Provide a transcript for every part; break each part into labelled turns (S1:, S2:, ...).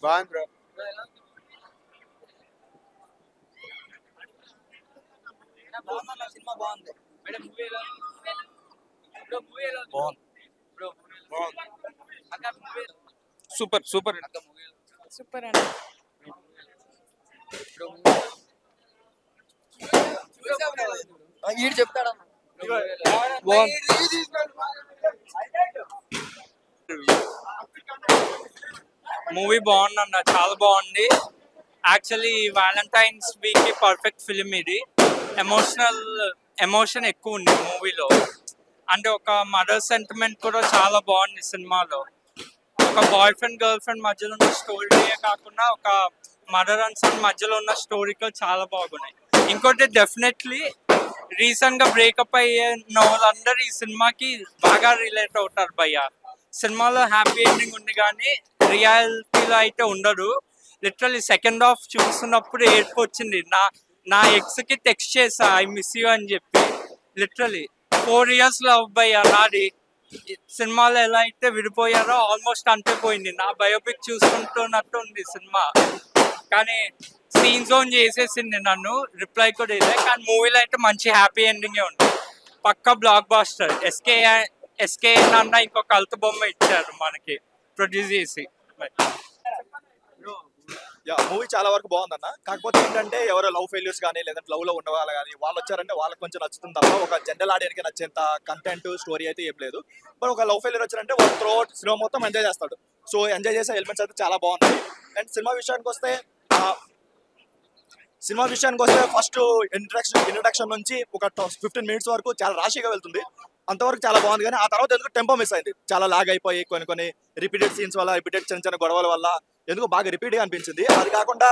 S1: బాగుంది bro.
S2: Cinema బాగుంది.
S1: Super super
S3: super అండి.
S2: ఈడు చెప్తాడా?
S4: మూవీ బాగుందన్న, చాలా బాగుంది. యాక్చువల్లీ వ్యాలంటైన్స్ వీక్ కి పర్ఫెక్ట్ ఫిలిం ఇది. ఎమోషన్ ఎక్కువ ఉంది మూవీలో. అంటే ఒక మదర్ సెంటిమెంట్ కూడా చాలా బాగుంది సినిమాలో. ఒక బాయ్ ఫ్రెండ్ గర్ల్ ఫ్రెండ్ మధ్యలో ఉన్న స్టోరీయే కాకుండా ఒక మదర్ అండ్ సన్ మధ్యలో ఉన్న స్టోరీతో చాలా బాగున్నాయి. ఇంకోటి డెఫినెట్లీ రీసెంట్ గా బ్రేకప్ అయిన వాళ్ళందరూ ఈ సినిమాకి బాగా రిలేట్ అవుతారు భయ్య. సినిమాలో హ్యాపీ ఎండింగ్ ఉంది కానీ రియాలిటీలో అయితే ఉండదు. లిటరల్లీ సెకండ్ హాఫ్ చూస్తున్నప్పుడు ఏడుపు వచ్చింది. నా ఎక్స్ కి టెక్స్ట్ చేసా ఐ మిస్ యూ అని చెప్పి. లిటరల్లీ 4 years లవ్ భయ్య నాది. సినిమాలో ఎలా అయితే విడిపోయారో ఆల్మోస్ట్ అంతే పోయింది. నా బయోపిక్ చూసుకుంటున్నట్టు ఉంది సినిమా. కానీ సీన్ జోన్ చేసేసింది నన్ను, రిప్లై కూడా ఇదే. కానీ మూవీలో అయితే మంచి హ్యాపీ ఎండింగే ఉంది. పక్కా బ్లాక్ బాస్టర్. ఎస్కే అన్న ఇంకో కల్తు బొమ్మ ఇచ్చారు మనకి ప్రొడ్యూస్ చేసి.
S5: మూవీ చాలా వరకు బాగుందన్న. కాకపోతే ఏంటంటే ఎవరో లవ్ ఫెయిల్యూర్స్ కానీ లేదంటే లవ్ లో ఉన్న వాళ్ళు కానీ వాళ్ళు వచ్చారంటే వాళ్ళకి కొంచెం నచ్చుతుంది తప్ప ఒక జనరల్ ఆడియన్కి నచ్చేంత కంటెంట్ స్టోరీ అయితే ఏం లేదు. బట్ ఒక లవ్ ఫెయిల్యూర్ వచ్చారంటే వాళ్ళు త్రూ అవుట్ సినిమా మొత్తం ఎంజాయ్ చేస్తాడు. సో ఎంజాయ్ చేసే ఎలిమెంట్స్ అయితే చాలా బాగున్నాయి. అండ్ సినిమా విషయానికి వస్తే ఫస్ట్ ఇంట్రడక్షన్ నుంచి ఒక 15 minutes వరకు చాలా రాశిగా వెళ్తుంది. అంతవరకు చాలా బాగుంది. కానీ ఆ తర్వాత ఎందుకు టెంపో మిస్ అయింది, చాలా లాగ్ అయిపోయి కొన్ని రిపీటెడ్ సీన్స్ వల్ల, రిపీటెడ్ చిన్న గొడవల వల్ల ఎందుకు బాగా రిపీట్ గా అనిపించింది. అది కాకుండా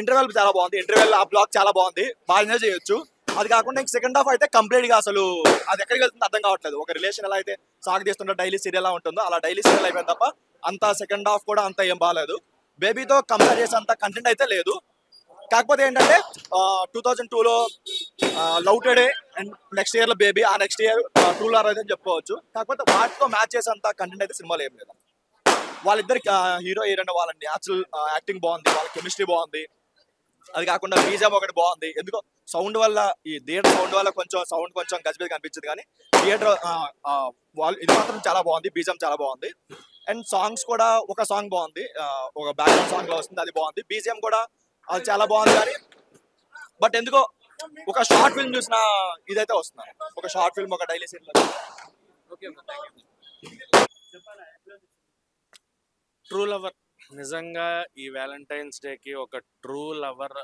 S5: ఇంటర్వెల్ చాలా బాగుంది. ఇంటర్వెల్ ఆ బ్లాక్ చాలా బాగుంది, బాగా ఎంజాయ్ చేయొచ్చు. అది కాకుండా ఇంక సెకండ్ హాఫ్ అయితే కంప్లీట్ గా అసలు అది ఎక్కడికి వెళ్తుందో అర్థం కావట్లేదు. ఒక రిలేషన్ ఎలా అయితే సాగదీస్తుందో డైలీ సీరియల్ ఎలా ఉంటుందో అలా డైలీ సీరియల్ అయిపోయింది తప్ప అంత సెకండ్ హాఫ్ కూడా అంత ఏం బాగాలేదు. బేబీతో కంపేర్ చేసే అంత కంటెంట్ అయితే లేదు. కాకపోతే ఏంటంటే 2002లో Love Today and next year లో బేబీ, ఆ నెక్స్ట్ ఇయర్ ట్రూ లవ్ అయితే చెప్పుకోవచ్చు. కాకపోతే వాటితో మ్యాచ్ చేసేంత కంటెంట్ అయితే సినిమాలో ఏం లేదు. వాళ్ళిద్దరికి హీరో హీరోయిన్ వాళ్ళ న్యాచురల్ యాక్టింగ్ బాగుంది, వాళ్ళ కెమిస్ట్రీ బాగుంది. అది కాకుండా బీజం ఒకటి బాగుంది. ఎందుకో సౌండ్ వల్ల, ఈ థియేటర్ సౌండ్ వల్ల కొంచెం గజిబిజి కనిపించింది. కానీ థియేటర్ వాళ్ళు ఇది మాత్రం చాలా బాగుంది, బీజం చాలా బాగుంది. అండ్ సాంగ్స్ కూడా ఒక సాంగ్ బాగుంది, ఒక బ్యాక్గ్రౌండ్ సాంగ్ లో వస్తుంది, అది బాగుంది. బీజిఎం కూడా అది చాలా బాగుంది. కానీ బట్ ఎందుకో ఒక షార్ట్ ఫిల్మ్ చూసిన ఇదైతే వస్తుంది. ఒక షార్ట్ ఫిల్మ్, ఒక డైలీ సీన్.
S6: ట్రూ లవర్ నిజంగా ఈ వ్యాలంటైన్స్ డేకి ఒక ట్రూ లవర్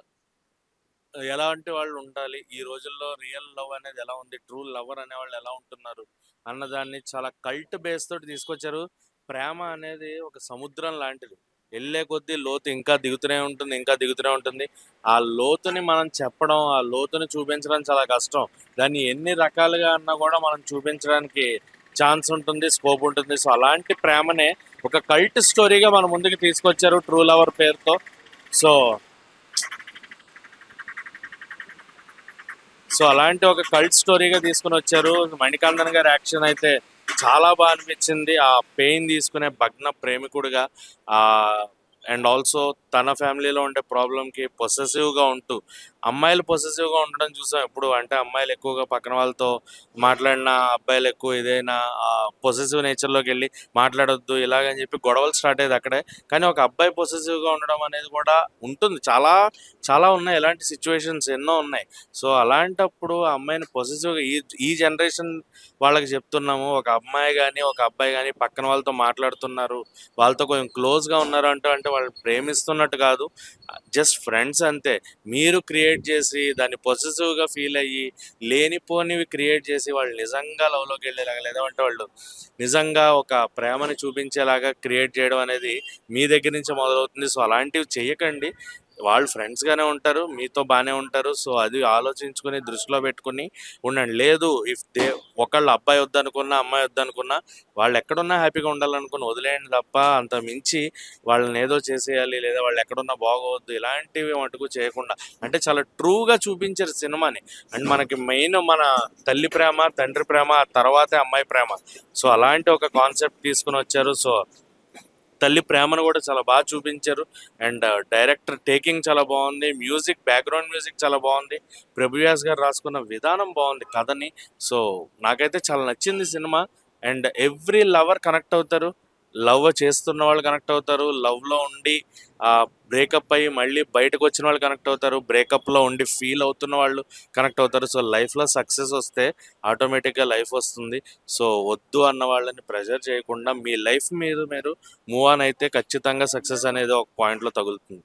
S6: ఎలాంటి వాళ్ళు ఉండాలి, ఈ రోజుల్లో రియల్ లవ్ అనేది ఎలా ఉంది, ట్రూ లవర్ అనే వాళ్ళు ఎలా ఉంటున్నారు అన్నదాన్ని చాలా కల్ట్ బేస్ తోటి తీసుకొచ్చారు. ప్రేమ అనేది ఒక సముద్రం లాంటిది, వెళ్ళే కొద్దీ లోతు ఇంకా దిగుతూనే ఉంటుంది. ఆ లోతుని మనం చెప్పడం, ఆ లోతుని చూపించడం చాలా కష్టం. దాన్ని ఎన్ని రకాలుగా అన్నా కూడా మనం చూపించడానికి ఛాన్స్ ఉంటుంది, స్కోప్ ఉంటుంది. సో అలాంటి ప్రేమనే ఒక కల్ట్ స్టోరీగా మన ముందుకు తీసుకొచ్చారు ట్రూ లవర్ పేరుతో. సో అలాంటి ఒక కల్ట్ స్టోరీగా తీసుకుని వచ్చారు. మణికందన్ గారి యాక్షన్ అయితే చాలా బాగా అనిపించింది. ఆ పెయిన్ తీసుకునే భగ్న ప్రేమికుడిగా, అండ్ ఆల్సో తన ఫ్యామిలీలో ఉండే ప్రాబ్లంకి పొసెసివ్గా ఉంటూ, అమ్మాయిలు పొసెసివ్గా ఉండడం చూసాం ఎప్పుడు. అంటే అమ్మాయిలు ఎక్కువగా పక్కన వాళ్ళతో మాట్లాడిన, అబ్బాయిలు ఎక్కువ ఏదైనా పొసెసివ్ నేచర్లోకి వెళ్ళి మాట్లాడొద్దు ఇలాగని చెప్పి గొడవలు స్టార్ట్ అయ్యేది అక్కడే. కానీ ఒక అబ్బాయి పొసెసివ్గా ఉండడం అనేది కూడా ఉంటుంది. చాలా చాలా ఉన్నాయి, ఎలాంటి సిచ్యువేషన్స్ ఎన్నో ఉన్నాయి. సో అలాంటప్పుడు ఆ అమ్మాయిని పొసెసివ్గా ఈ జనరేషన్ వాళ్ళకి చెప్తున్నాము, ఒక అమ్మాయి కానీ ఒక అబ్బాయి కానీ పక్కన వాళ్ళతో మాట్లాడుతున్నారు, వాళ్ళతో కొంచెం క్లోజ్గా ఉన్నారు అంటే వాళ్ళు ప్రేమిస్తున్నట్టు కాదు, జస్ట్ ఫ్రెండ్స్ అంతే. మీరు క్రియేట్ చేసి దాన్ని పొసెసివ్గా ఫీల్ అయ్యి లేనిపోనివి క్రియేట్ చేసి వాళ్ళు నిజంగా లవ్లోకి వెళ్ళేలాగా, లేదంటే వాళ్ళు నిజంగా ఒక ప్రేమని చూపించేలాగా క్రియేట్ చేయడం అనేది మీ దగ్గర నుంచి మొదలవుతుంది. సో అలాంటివి చెయ్యకండి. వాళ్ళు ఫ్రెండ్స్గానే ఉంటారు, మీతో బాగానే ఉంటారు. సో అది ఆలోచించుకుని దృష్టిలో పెట్టుకుని ఉండండి. లేదు ఒకళ్ళు అబ్బాయి వద్దనుకున్నా అమ్మాయి వద్దనుకున్నా వాళ్ళు ఎక్కడున్నా హ్యాపీగా ఉండాలనుకుని వదిలేయండి తప్ప అంత మించి వాళ్ళని ఏదో చేసేయాలి లేదా వాళ్ళు ఎక్కడున్నా బాగోవద్దు ఇలాంటివి మటుకు చేయకుండా, అంటే చాలా ట్రూగా చూపించారు సినిమాని. అండ్ మనకి మెయిన్ మన తల్లి ప్రేమ, తండ్రి ప్రేమ, తర్వాతే అమ్మాయి ప్రేమ. సో అలాంటి ఒక కాన్సెప్ట్ తీసుకుని వచ్చారు. సో తల్లి ప్రేమను కూడా చాలా బాగా చూపించారు. అండ్ డైరెక్టర్ టేకింగ్ చాలా బాగుంది, మ్యూజిక్ బ్యాక్గ్రౌండ్ మ్యూజిక్ చాలా బాగుంది, ప్రభువ్యాస్ గారు రాసుకున్న విధానం బాగుంది కథని. సో నాకైతే చాలా నచ్చింది cinema. And every lover connect అవుతారు, లవ్ చేస్తున్న వాళ్ళు కనెక్ట్ అవుతారు, లవ్లో ఉండి బ్రేకప్ అయ్యి మళ్ళీ బయటకు వచ్చిన వాళ్ళు కనెక్ట్ అవుతారు, బ్రేకప్లో ఉండి ఫీల్ అవుతున్న వాళ్ళు కనెక్ట్ అవుతారు. సో లైఫ్లో సక్సెస్ వస్తే ఆటోమేటిక్గా లైఫ్ వస్తుంది. సో వద్దు అన్న వాళ్ళని ప్రెజర్ చేయకుండా మీ లైఫ్ మీద మీరు మూవ్ ఆన్ అయితే ఖచ్చితంగా సక్సెస్ అనేది ఒక పాయింట్లో తగులుతుంది.